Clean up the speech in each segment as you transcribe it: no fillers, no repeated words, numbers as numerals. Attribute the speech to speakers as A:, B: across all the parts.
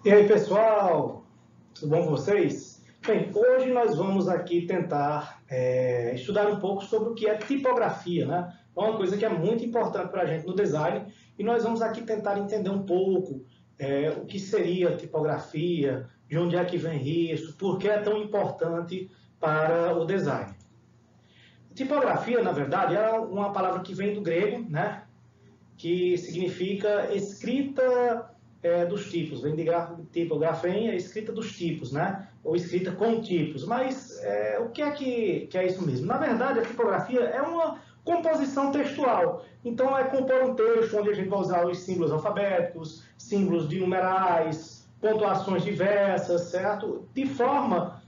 A: E aí, pessoal, tudo bom com vocês? Bem, hoje nós vamos aqui tentar estudar um pouco sobre o que é tipografia, né? É uma coisa que é muito importante para a gente no design e nós vamos aqui tentar entender um pouco o que seria tipografia, de onde é que vem isso, por que é tão importante para o design. Tipografia, na verdade, é uma palavra que vem do grego, né? Que significa escrita dos tipos, vem de tipo, grafém é escrita dos tipos, né? Ou escrita com tipos. Mas o que é isso mesmo? Na verdade, a tipografia é uma composição textual. Então, é compor um texto onde a gente vai usar os símbolos alfabéticos, símbolos de numerais, pontuações diversas, certo? De forma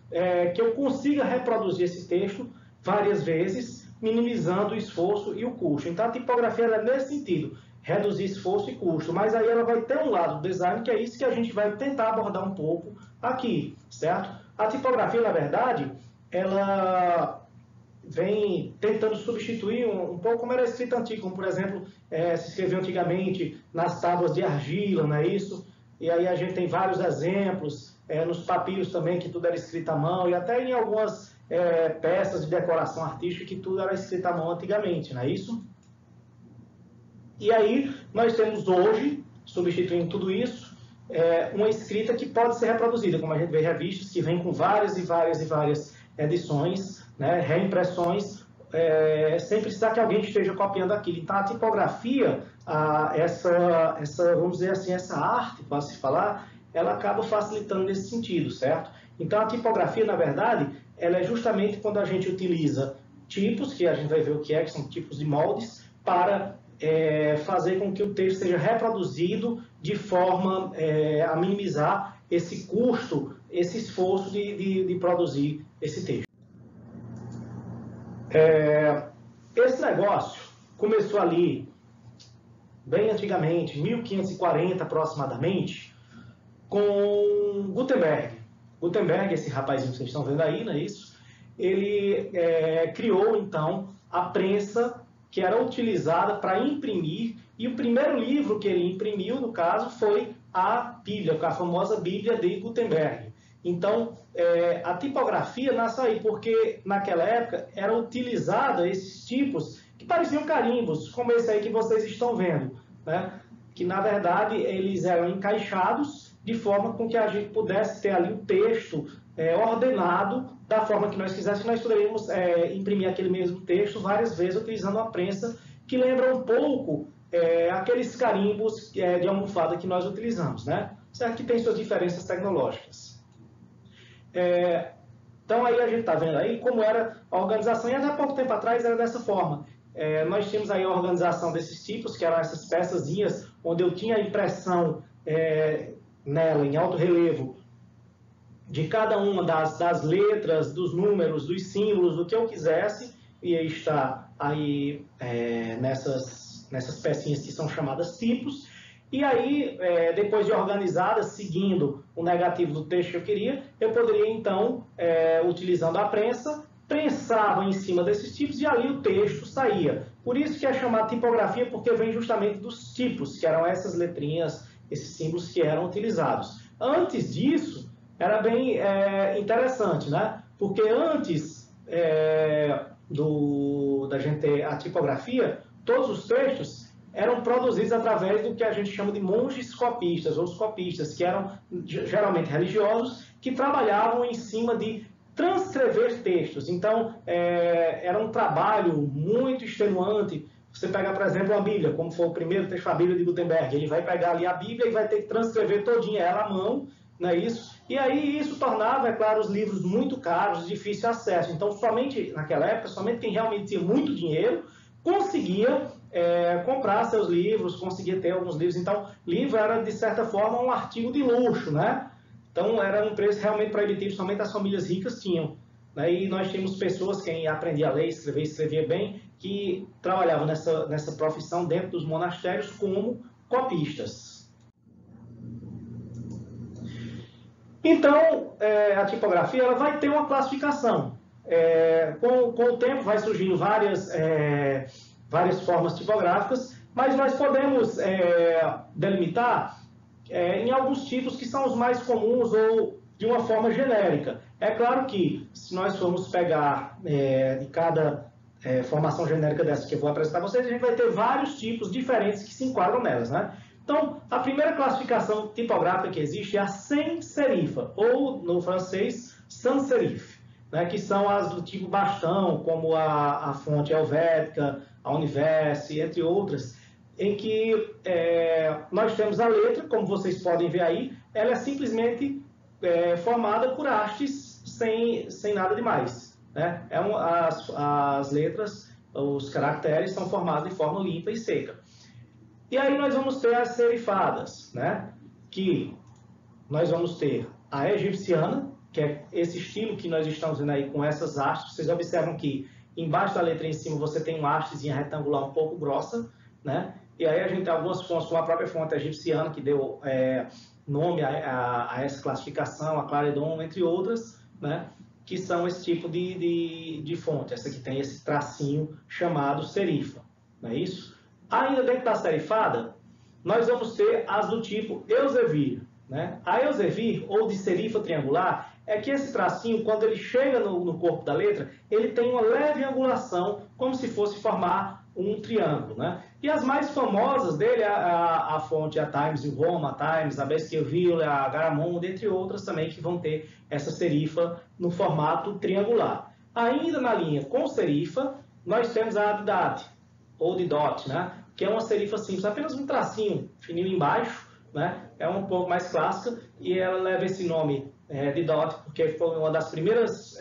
A: que eu consiga reproduzir esse texto várias vezes, minimizando o esforço e o custo. Então, a tipografia é nesse sentido, reduzir esforço e custo, mas aí ela vai ter um lado do design, que é isso que a gente vai tentar abordar um pouco aqui, certo? A tipografia, na verdade, ela vem tentando substituir um pouco como era a escrita antiga, como, por exemplo, se escreveu antigamente nas tábuas de argila, não é isso? E aí a gente tem vários exemplos, nos papiros também, que tudo era escrito à mão, e até em algumas peças de decoração artística, que tudo era escrito à mão antigamente, não é isso? E aí nós temos hoje, substituindo tudo isso, uma escrita que pode ser reproduzida, como a gente vê revistas que vêm com várias e várias e várias edições, né, reimpressões, sem precisar que alguém esteja copiando aquilo. Então a tipografia, vamos dizer assim, essa arte, pode se falar, ela acaba facilitando nesse sentido, certo? Então a tipografia, na verdade, ela é justamente quando a gente utiliza tipos, que a gente vai ver o que são tipos de moldes, para fazer com que o texto seja reproduzido de forma a minimizar esse custo, esse esforço de produzir esse texto. Esse negócio começou ali, bem antigamente, 1540 aproximadamente, com Gutenberg. Gutenberg, esse rapazinho que vocês estão vendo aí, não é isso? Ele criou, então, a prensa que era utilizada para imprimir, e o primeiro livro que ele imprimiu, no caso, foi a Bíblia, a famosa Bíblia de Gutenberg. Então, a tipografia nasce aí, porque naquela época eram utilizados esses tipos que pareciam carimbos, como esse aí que vocês estão vendo, né? Que na verdade eles eram encaixados de forma com que a gente pudesse ter ali o texto ordenado da forma que nós quiséssemos. Nós poderíamos imprimir aquele mesmo texto várias vezes utilizando uma prensa que lembra um pouco aqueles carimbos de almofada que nós utilizamos, né? Certo que tem suas diferenças tecnológicas. Então aí a gente está vendo aí como era a organização, e até pouco tempo atrás era dessa forma. Nós tínhamos aí a organização desses tipos, que eram essas peçazinhas, onde eu tinha a impressão nela, em alto relevo, de cada uma das letras, dos números, dos símbolos, do que eu quisesse, e aí está aí nessas pecinhas que são chamadas tipos. E aí, depois de organizadas, seguindo o negativo do texto que eu queria, eu poderia então, utilizando a prensa, prensava em cima desses tipos e ali o texto saía. Por isso que é chamado tipografia, porque vem justamente dos tipos, que eram essas letrinhas, esses símbolos que eram utilizados. Antes disso, era bem interessante, né? Porque antes da gente ter a tipografia, todos os textos eram produzidos através do que a gente chama de monges copistas, ou os copistas, que eram geralmente religiosos, que trabalhavam em cima de transcrever textos. Então, era um trabalho muito extenuante. Você pega, por exemplo, a Bíblia, como foi o primeiro texto da Bíblia de Gutenberg, ele vai pegar ali a Bíblia e vai ter que transcrever todinha ela à mão, não é isso? E aí isso tornava, é claro, os livros muito caros, de difícil acesso. Então, somente naquela época, somente quem realmente tinha muito dinheiro conseguia comprar seus livros, conseguia ter alguns livros. Então, livro era, de certa forma, um artigo de luxo, né? Então, era um preço realmente proibitivo, somente as famílias ricas tinham. Né? E nós tínhamos pessoas, quem aprendia a ler, escrever e escrevia bem, que trabalhavam nessa profissão dentro dos monastérios como copistas. Então, a tipografia ela vai ter uma classificação. Com o tempo vai surgindo várias formas tipográficas, mas nós podemos delimitar em alguns tipos que são os mais comuns ou de uma forma genérica. É claro que, se nós formos pegar de cada formação genérica dessa que eu vou apresentar a vocês, a gente vai ter vários tipos diferentes que se enquadram nelas, né? Então, a primeira classificação tipográfica que existe é a sans serifa, ou, no francês, sans serif, né? Que são as do tipo bastão, como a fonte helvética, a Universe, entre outras, em que nós temos a letra, como vocês podem ver aí, ela é simplesmente formada por hastes sem nada demais. Né? As letras, os caracteres são formados de forma limpa e seca. E aí nós vamos ter as serifadas, né? Que nós vamos ter a egipciana, que é esse estilo que nós estamos vendo aí com essas hastes. Vocês observam que embaixo da letra em cima você tem uma hastezinha retangular um pouco grossa, né? E aí a gente tem algumas fontes, como a própria fonte egipciana, que deu nome a essa classificação, a Clarendon, entre outras, né? Que são esse tipo de fonte. Essa que tem esse tracinho chamado serifa, não é isso? Ainda dentro da serifada, nós vamos ter as do tipo Elsevier, né? A Elsevier, ou de serifa triangular, é que esse tracinho, quando ele chega no corpo da letra, ele tem uma leve angulação, como se fosse formar um triângulo, né? E as mais famosas dele, a fonte, a Times New Roman, a Times, a Baskerville, a Garamond, entre outras também, que vão ter essa serifa no formato triangular. Ainda na linha com serifa, nós temos a Abdate, ou de dot, né? Que é uma serifa simples, apenas um tracinho fininho embaixo, né? É um pouco mais clássica e ela leva esse nome de dot porque foi uma das primeiras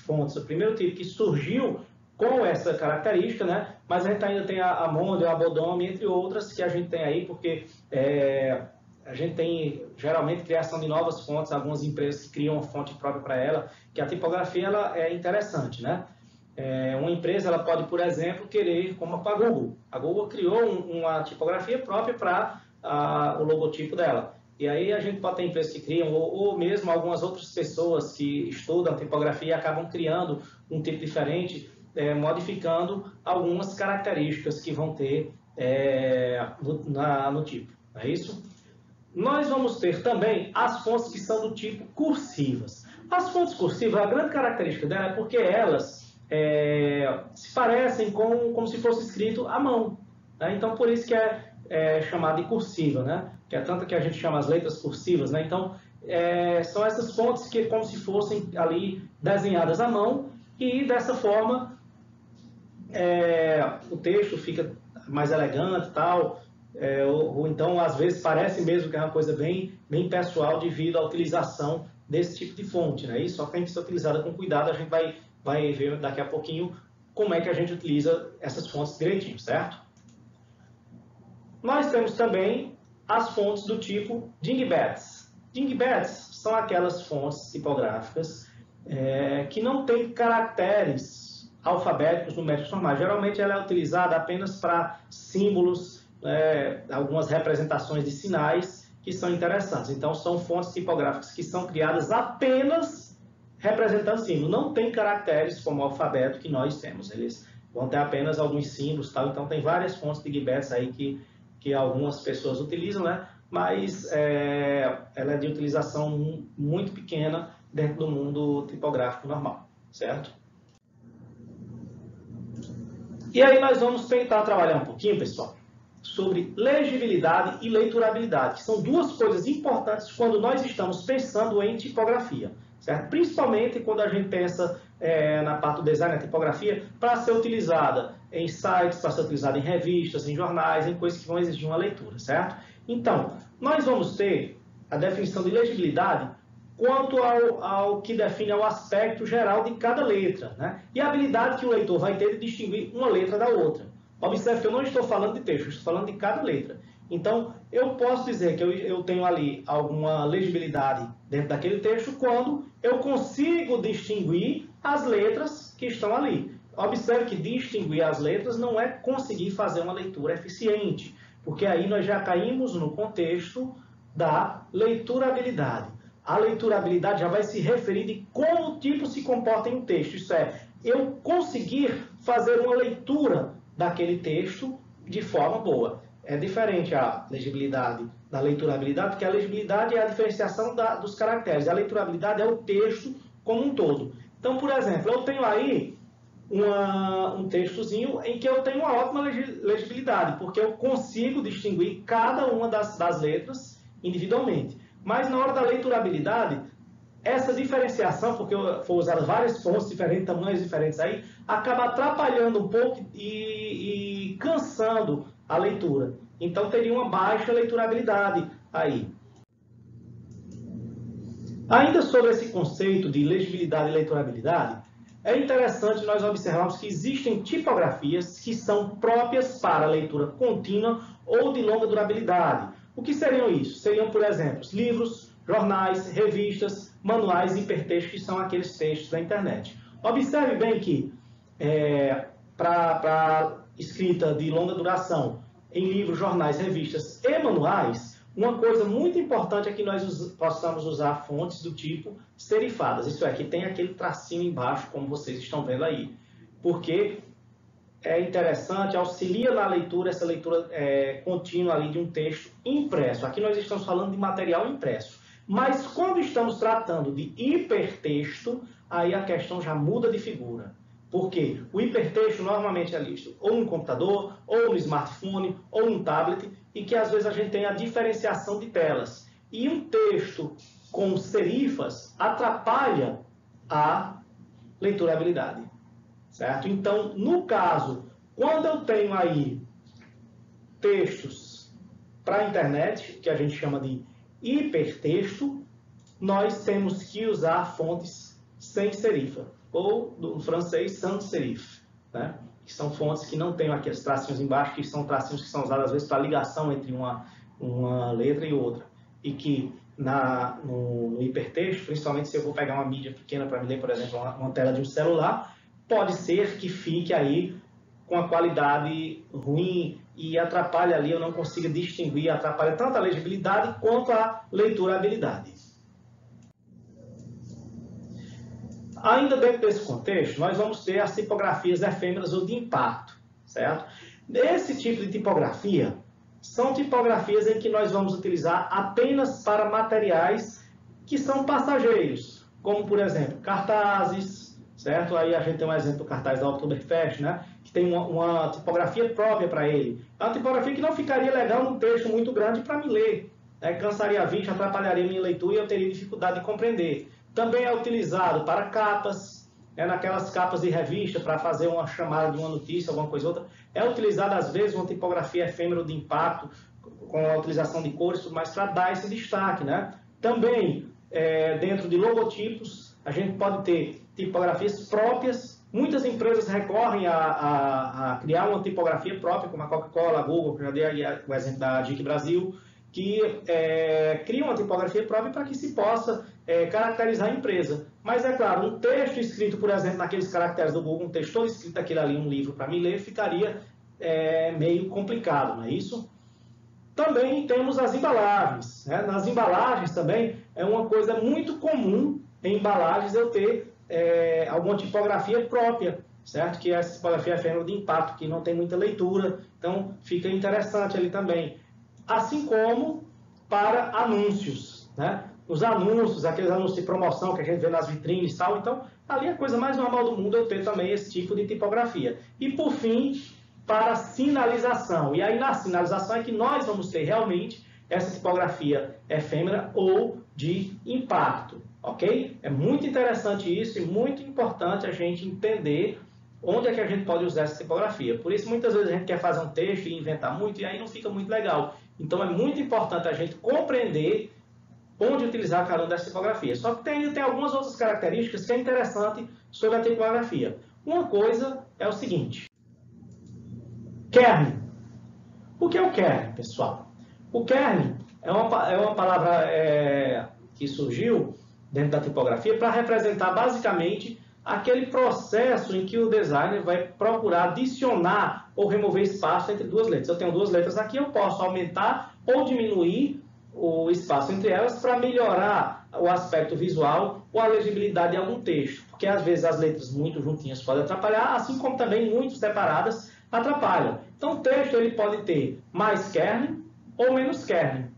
A: fontes, o primeiro tipo que surgiu com essa característica, né? Mas a gente ainda tem a Monde, a Bodome, entre outras que a gente tem aí, porque a gente tem geralmente criação de novas fontes, algumas empresas que criam uma fonte própria para ela, que a tipografia ela é interessante, né? Uma empresa ela pode, por exemplo, querer, como a Google. A Google criou uma tipografia própria para o logotipo dela. E aí a gente pode ter empresas que criam, ou mesmo algumas outras pessoas que estudam tipografia e acabam criando um tipo diferente, modificando algumas características que vão ter no tipo. É isso? Nós vamos ter também as fontes que são do tipo cursivas. As fontes cursivas, a grande característica dela é porque elas se parecem como se fosse escrito à mão. Né? Então, por isso que é chamado de cursiva, né? Que é tanto que a gente chama as letras cursivas. Né? Então, são essas fontes que como se fossem ali desenhadas à mão e dessa forma o texto fica mais elegante e tal. Ou então, às vezes, parece mesmo que é uma coisa bem pessoal devido à utilização desse tipo de fonte. Né? E só que tem que ser utilizada com cuidado, a gente vai ver daqui a pouquinho como é que a gente utiliza essas fontes direitinho, certo? Nós temos também as fontes do tipo Dingbats. Dingbats são aquelas fontes tipográficas que não têm caracteres alfabéticos numéricos normais. Geralmente ela é utilizada apenas para símbolos, algumas representações de sinais que são interessantes. Então são fontes tipográficas que são criadas apenas representando símbolos, não tem caracteres como o alfabeto que nós temos, eles vão ter apenas alguns símbolos, tal. Então tem várias fontes de Dingbats aí que algumas pessoas utilizam, né? Mas ela é de utilização muito pequena dentro do mundo tipográfico normal, certo? E aí nós vamos tentar trabalhar um pouquinho, pessoal, sobre legibilidade e leiturabilidade, que são duas coisas importantes quando nós estamos pensando em tipografia. Certo? Principalmente quando a gente pensa na parte do design, na tipografia, para ser utilizada em sites, para ser utilizada em revistas, em jornais, em coisas que vão exigir uma leitura, certo? Então, nós vamos ter a definição de legibilidade quanto ao que define o aspecto geral de cada letra, né? E a habilidade que o leitor vai ter de distinguir uma letra da outra. Observe que eu não estou falando de texto, eu estou falando de cada letra. Então, eu posso dizer que eu tenho ali alguma legibilidade dentro daquele texto quando eu consigo distinguir as letras que estão ali. Observe que distinguir as letras não é conseguir fazer uma leitura eficiente, porque aí nós já caímos no contexto da leiturabilidade. A leiturabilidade já vai se referir de como o tipo se comporta em um texto. Isso é, eu conseguir fazer uma leitura daquele texto de forma boa. É diferente a legibilidade da leiturabilidade, porque a legibilidade é a diferenciação dos caracteres. A leiturabilidade é o texto como um todo. Então, por exemplo, eu tenho aí um textozinho em que eu tenho uma ótima legibilidade, porque eu consigo distinguir cada uma das letras individualmente. Mas na hora da leiturabilidade, essa diferenciação, porque foi usado várias fontes diferentes, tamanhos diferentes aí, acaba atrapalhando um pouco e cansando a leitura. Então teria uma baixa leiturabilidade aí. Ainda sobre esse conceito de legibilidade e leiturabilidade, é interessante nós observarmos que existem tipografias que são próprias para leitura contínua ou de longa durabilidade. O que seriam isso? Seriam, por exemplo, livros, jornais, revistas, manuais e hipertextos, que são aqueles textos da internet. Observe bem que, para escrita de longa duração, em livros, jornais, revistas e manuais, uma coisa muito importante é que nós possamos usar fontes do tipo serifadas. Isso é, que tem aquele tracinho embaixo, como vocês estão vendo aí. Porque é interessante, auxilia na leitura, essa leitura contínua ali de um texto impresso. Aqui nós estamos falando de material impresso. Mas quando estamos tratando de hipertexto, aí a questão já muda de figura. Porque o hipertexto normalmente é listo ou no computador, ou no smartphone, ou no tablet, e que às vezes a gente tem a diferenciação de telas. E um texto com serifas atrapalha a leiturabilidade. Certo? Então, no caso, quando eu tenho aí textos para a internet, que a gente chama de hipertexto, nós temos que usar fontes sem serifa, ou do francês sans serif, né? Que são fontes que não têm aqueles tracinhos embaixo, que são tracinhos que são usados às vezes para ligação entre uma letra e outra, e que no hipertexto, principalmente se eu vou pegar uma mídia pequena para me ler, por exemplo, uma tela de um celular, pode ser que fique aí com a qualidade ruim e atrapalhe ali, eu não consiga distinguir, atrapalha tanto a legibilidade quanto a leiturabilidade. Ainda dentro desse contexto, nós vamos ter as tipografias efêmeras ou de impacto, certo? Esse tipo de tipografia são tipografias em que nós vamos utilizar apenas para materiais que são passageiros, como, por exemplo, cartazes, certo? Aí a gente tem um exemplo do cartaz da Oktoberfest, né? Que tem uma tipografia própria para ele. É uma tipografia que não ficaria legal num texto muito grande para me ler. Né? Cansaria a vista, atrapalharia a minha leitura e eu teria dificuldade de compreender. Também é utilizado para capas, naquelas capas de revista, para fazer uma chamada de uma notícia, alguma coisa ou outra. É utilizado, às vezes, uma tipografia efêmera de impacto, com a utilização de cores, mas para dar esse destaque. Né? Também, dentro de logotipos, a gente pode ter tipografias próprias. Muitas empresas recorrem a criar uma tipografia própria, como a Coca-Cola, a Google, que eu já dei aí o exemplo da DIC Brasil, que cria uma tipografia própria para que se possa caracterizar a empresa. Mas, é claro, um texto escrito, por exemplo, naqueles caracteres do Google, um texto todo escrito aquele ali, um livro para me ler, ficaria meio complicado, não é isso? Também temos as embalagens. Né? Nas embalagens também é uma coisa muito comum em embalagens eu ter alguma tipografia própria, certo? Que é essa tipografia efêmera de impacto, que não tem muita leitura, então fica interessante ali também. Assim como para anúncios, né? Os anúncios, aqueles anúncios de promoção que a gente vê nas vitrines e tal, então ali é a coisa mais normal do mundo eu ter também esse tipo de tipografia. E por fim, para sinalização. E aí na sinalização é que nós vamos ter realmente essa tipografia efêmera ou de impacto, ok? É muito interessante isso e muito importante a gente entender onde é que a gente pode usar essa tipografia. Por isso, muitas vezes a gente quer fazer um texto e inventar muito e aí não fica muito legal. Então, é muito importante a gente compreender onde utilizar cada uma dessas tipografias. Só que tem algumas outras características que é interessante sobre a tipografia. Uma coisa é o seguinte. Kern. O que é o kern, pessoal? O kernel é uma palavra que surgiu dentro da tipografia para representar basicamente aquele processo em que o designer vai procurar adicionar ou remover espaço entre duas letras. Eu tenho duas letras aqui, eu posso aumentar ou diminuir o espaço entre elas para melhorar o aspecto visual ou a legibilidade de algum texto. Porque às vezes as letras muito juntinhas podem atrapalhar, assim como também muito separadas atrapalham. Então o texto ele pode ter mais kernel ou menos kernel.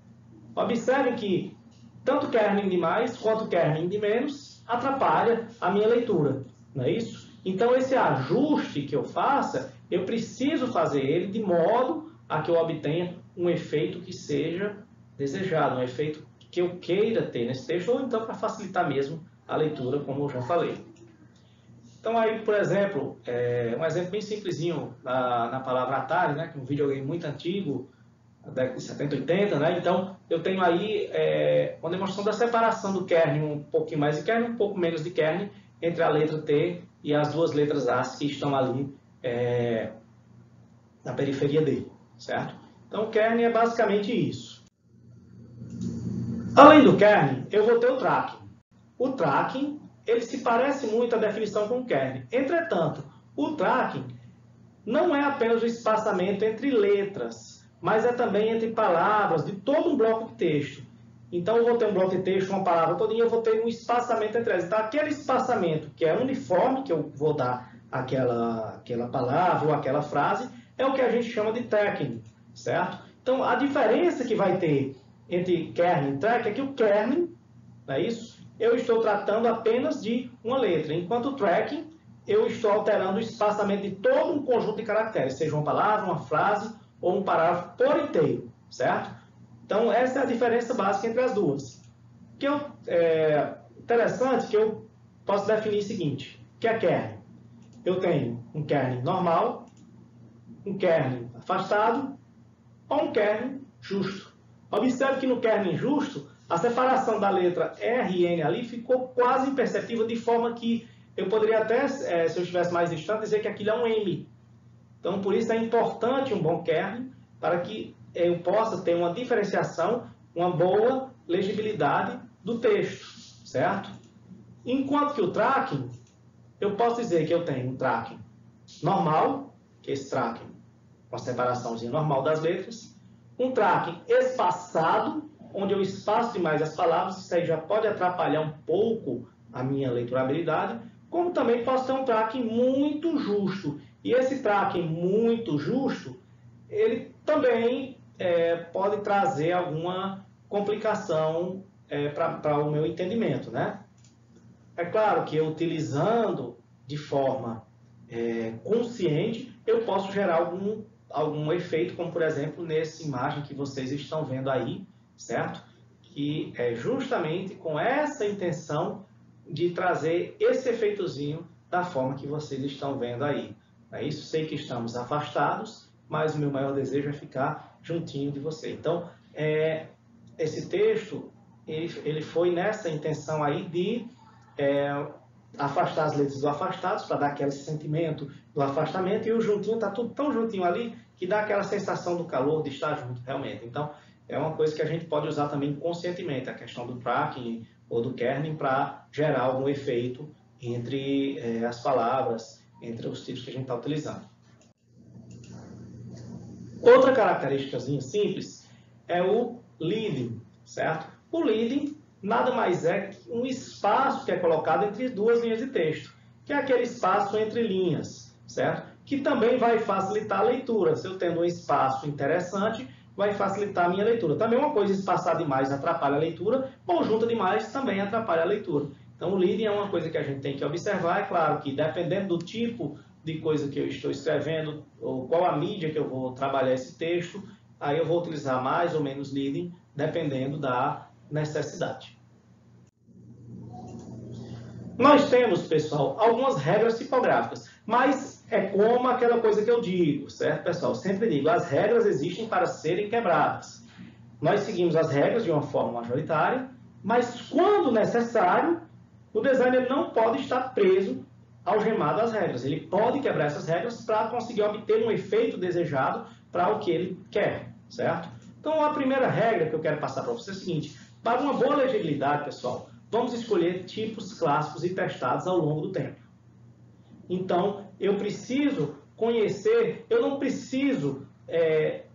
A: Observe que tanto kernel de mais quanto kernel de menos atrapalha a minha leitura, não é isso? Então esse ajuste que eu faça, eu preciso fazer ele de modo a que eu obtenha um efeito que seja desejado, um efeito que eu queira ter nesse texto, ou então para facilitar mesmo a leitura, como eu já falei. Então aí, por exemplo, um exemplo bem simplesinho na palavra Atari, né, que é um videogame muito antigo, da década de 70, 80, né? Então eu tenho aí uma demonstração da separação do kernel, um pouquinho mais de kernel, um pouco menos de kernel, entre a letra T e as duas letras A que estão ali na periferia dele, certo? Então o kernel é basicamente isso. Além do kernel, eu vou ter o tracking. O tracking, ele se parece muito à definição com o kernel. Entretanto, o tracking não é apenas o espaçamento entre letras, mas é também entre palavras de todo um bloco de texto. Então, eu vou ter um bloco de texto, uma palavra todinha, eu vou ter um espaçamento entre elas. Então, aquele espaçamento que é uniforme, que eu vou dar aquela palavra ou aquela frase, é o que a gente chama de tracking, certo? Então, a diferença que vai ter entre kernel e tracking é que o kernel, não é isso? Eu estou tratando apenas de uma letra, enquanto o tracking, eu estou alterando o espaçamento de todo um conjunto de caracteres, seja uma palavra, uma frase ou um parágrafo por inteiro, certo? Então, essa é a diferença básica entre as duas. O que interessante que eu posso definir o seguinte, que é kernel. Eu tenho um kernel normal, um kernel afastado ou um kernel justo. Observe que no kernel justo, a separação da letra R e N ali ficou quase imperceptível, de forma que eu poderia até, se eu estivesse mais distante, dizer que aquilo é um M. Então, por isso é importante um bom kernel, para que eu possa ter uma diferenciação, uma boa legibilidade do texto, certo? Enquanto que o tracking, eu posso dizer que eu tenho um tracking normal, que é esse tracking com a separaçãozinha normal das letras, um tracking espaçado, onde eu espaço demais as palavras, isso aí já pode atrapalhar um pouco a minha leiturabilidade, como também posso ter um tracking muito justo. E esse tracking muito justo, ele também pode trazer alguma complicação para o meu entendimento, né? É claro que eu utilizando de forma consciente, eu posso gerar algum efeito, como por exemplo nessa imagem que vocês estão vendo aí, certo? Que é justamente com essa intenção de trazer esse efeitozinho da forma que vocês estão vendo aí. É isso, sei que estamos afastados, mas o meu maior desejo é ficar juntinho de você. Então, esse texto, ele foi nessa intenção aí de afastar as letras do afastados, para dar aquele sentimento do afastamento, e o juntinho está tudo tão juntinho ali, que dá aquela sensação do calor, de estar junto, realmente. Então, é uma coisa que a gente pode usar também conscientemente, a questão do tracking ou do kerning, para gerar algum efeito entre as palavras, entre os tipos que a gente está utilizando. Outra característica simples é o leading, certo? O leading nada mais é que um espaço que é colocado entre duas linhas de texto, que é aquele espaço entre linhas, certo? Que também vai facilitar a leitura. Se eu tendo um espaço interessante, vai facilitar a minha leitura. Também uma coisa espaçar demais atrapalha a leitura, ou junta demais também atrapalha a leitura. Então o leading é uma coisa que a gente tem que observar. É claro que dependendo do tipo de coisa que eu estou escrevendo, ou qual a mídia que eu vou trabalhar esse texto, aí eu vou utilizar mais ou menos leading, dependendo da necessidade. Nós temos, pessoal, algumas regras tipográficas, mas é como aquela coisa que eu digo, certo, pessoal? Eu sempre digo, as regras existem para serem quebradas. Nós seguimos as regras de uma forma majoritária, mas quando necessário, o designer não pode estar preso, algemado às regras. Ele pode quebrar essas regras para conseguir obter um efeito desejado para o que ele quer, certo? Então, a primeira regra que eu quero passar para você é o seguinte: para uma boa legibilidade, pessoal, vamos escolher tipos clássicos e testados ao longo do tempo. Então, eu preciso conhecer, eu não preciso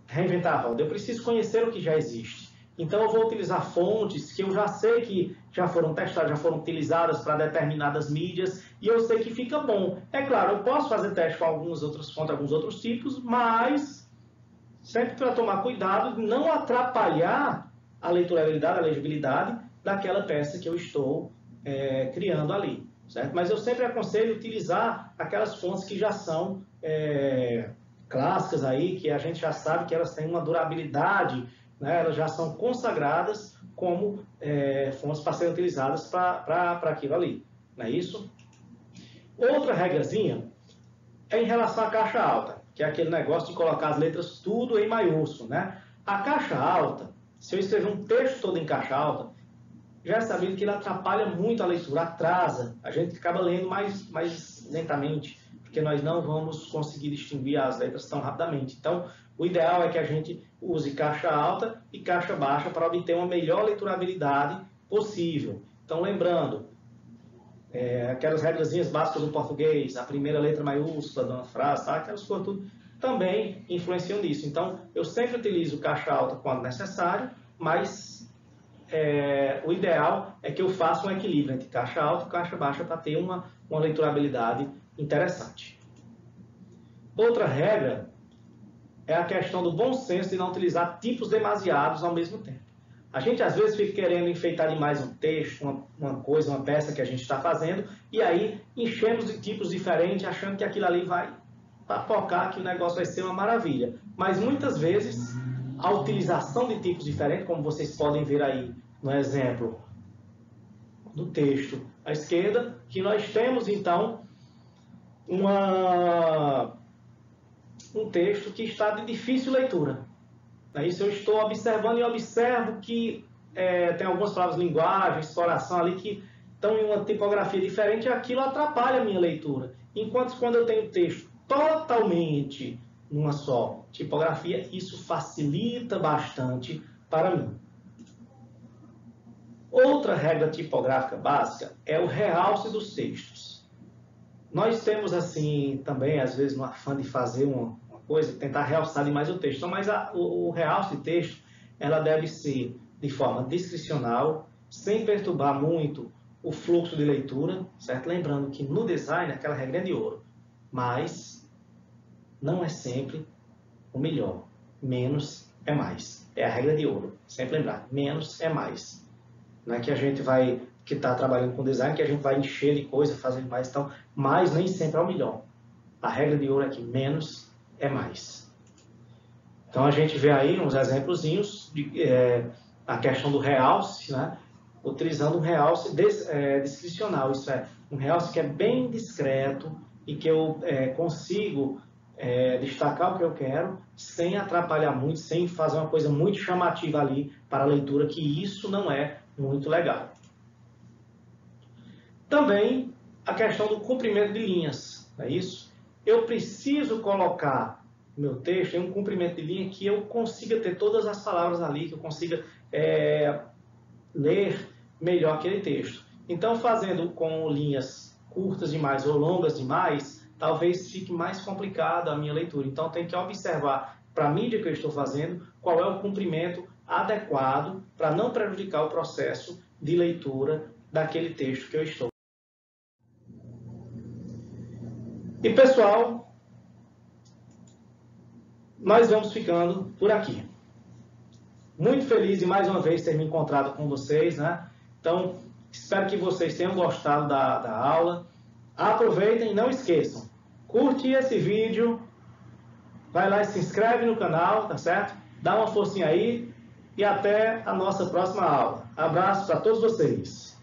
A: reinventar a roda, eu preciso conhecer o que já existe. Então, eu vou utilizar fontes que eu já sei que já foram testadas, já foram utilizadas para determinadas mídias, e eu sei que fica bom. É claro, eu posso fazer teste com algumas outras fontes, alguns outros tipos, mas sempre para tomar cuidado de não atrapalhar a leiturabilidade, a legibilidade daquela peça que eu estou criando ali, certo? Mas eu sempre aconselho utilizar aquelas fontes que já são clássicas aí, que a gente já sabe que elas têm uma durabilidade, né? Elas já são consagradas como fontes para serem utilizadas para aquilo ali, não é isso? Outra regrazinha é em relação à caixa alta, que é aquele negócio de colocar as letras tudo em maiúsculo, né? A caixa alta, se eu escrever um texto todo em caixa alta, já é sabido que ele atrapalha muito a leitura, atrasa, a gente acaba lendo mais lentamente, porque nós não vamos conseguir distinguir as letras tão rapidamente. Então, o ideal é que a gente use caixa alta e caixa baixa para obter uma melhor leiturabilidade possível. Então, lembrando, aquelas regrazinhas básicas do português, a primeira letra maiúscula de uma frase, tá? Aquelas coisas tudo também influenciam nisso. Então, eu sempre utilizo caixa alta quando necessário, mas o ideal é que eu faça um equilíbrio entre caixa alta e caixa baixa para ter uma leiturabilidade interessante. Outra regra é a questão do bom senso de não utilizar tipos demasiados ao mesmo tempo. A gente às vezes fica querendo enfeitar demais um texto, uma coisa, uma peça que a gente está fazendo, e aí enchemos de tipos diferentes, achando que aquilo ali vai papocar, que o negócio vai ser uma maravilha. Mas muitas vezes a utilização de tipos diferentes, como vocês podem ver aí no exemplo do texto à esquerda, que nós temos então um texto que está de difícil leitura. Isso eu estou observando e observo que tem algumas palavras, linguagem, exploração ali que estão em uma tipografia diferente e aquilo atrapalha a minha leitura. Enquanto quando eu tenho texto totalmente numa só tipografia, isso facilita bastante para mim. Outra regra tipográfica básica é o realce dos textos. Nós temos assim também, às vezes, no afã de fazer uma coisa, tentar realçar demais o texto. Mas o realce de texto, ela deve ser de forma discricional, sem perturbar muito o fluxo de leitura, certo? Lembrando que no design, aquela regra é de ouro, mas não é sempre o melhor. Menos é mais. É a regra de ouro. Sempre lembrar, menos é mais. Não é que a gente vai, que está trabalhando com design, que a gente vai encher de coisa, fazer mais. Então, mais nem sempre é o melhor. A regra de ouro é que menos é mais. Então, a gente vê aí uns exemplozinhos de a questão do realce, né? Utilizando um realce discricional. Isso é, um realce que é bem discreto e que eu consigo destacar o que eu quero, sem atrapalhar muito, sem fazer uma coisa muito chamativa ali para a leitura, que isso não é muito legal. Também a questão do comprimento de linhas, não é isso? Eu preciso colocar meu texto em um comprimento de linha que eu consiga ter todas as palavras ali, que eu consiga ler melhor aquele texto. Então, fazendo com linhas curtas demais ou longas demais, talvez fique mais complicada a minha leitura. Então, eu tenho que observar para a mídia que eu estou fazendo qual é o comprimento adequado para não prejudicar o processo de leitura daquele texto que eu estou. E, pessoal, nós vamos ficando por aqui. Muito feliz de mais uma vez ter me encontrado com vocês, né? Então, espero que vocês tenham gostado da aula. Aproveitem e não esqueçam, curte esse vídeo, vai lá e se inscreve no canal, tá certo? Dá uma forcinha aí e até a nossa próxima aula. Abraço para todos vocês.